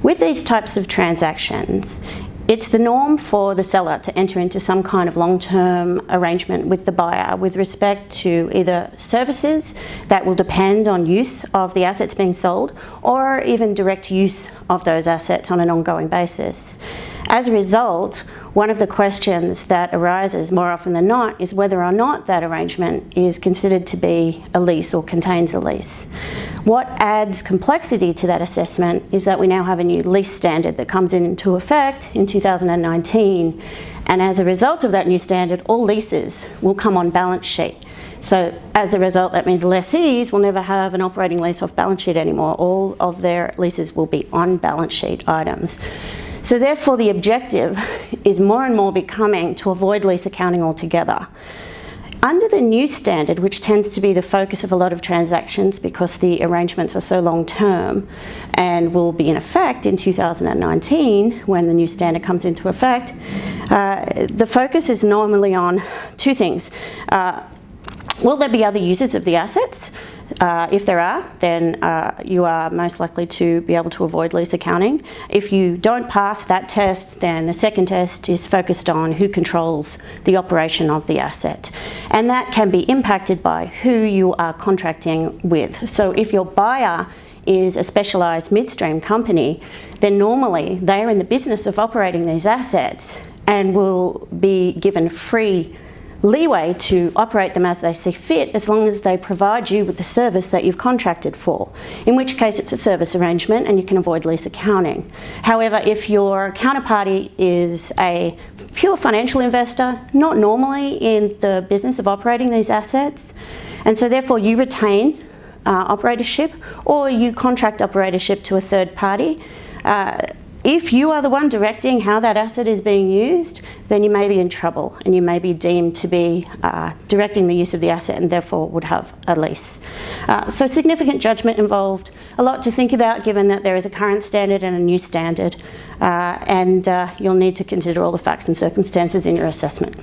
With these types of transactions, it's the norm for the seller to enter into some kind of long-term arrangement with the buyer with respect to either services that will depend on use of the assets being sold, or even direct use of those assets on an ongoing basis. As a result, one of the questions that arises more often than not is whether or not that arrangement is considered to be a lease or contains a lease. What adds complexity to that assessment is that we now have a new lease standard that comes into effect in 2019, and as a result of that new standard, all leases will come on balance sheet. So as a result, that means lessees will never have an operating lease off balance sheet anymore. All of their leases will be on balance sheet items. So therefore, the objective is more and more becoming to avoid lease accounting altogether. Under the new standard, which tends to be the focus of a lot of transactions because the arrangements are so long term and will be in effect in 2019 when the new standard comes into effect, the focus is normally on two things. Will there be other uses of the assets? If there are, then you are most likely to be able to avoid lease accounting. If you don't pass that test, then the second test is focused on who controls the operation of the asset. And that can be impacted by who you are contracting with. So if your buyer is a specialised midstream company, then normally they are in the business of operating these assets and will be given free leeway to operate them as they see fit, as long as they provide you with the service that you've contracted for, in which case it's a service arrangement and you can avoid lease accounting. However, if your counterparty is a pure financial investor, not normally in the business of operating these assets, and so therefore you retain operatorship or you contract operatorship to a third party, if you are the one directing how that asset is being used, then you may be in trouble and you may be deemed to be directing the use of the asset and therefore would have a lease. So significant judgment involved, a lot to think about given that there is a current standard and a new standard, and you'll need to consider all the facts and circumstances in your assessment.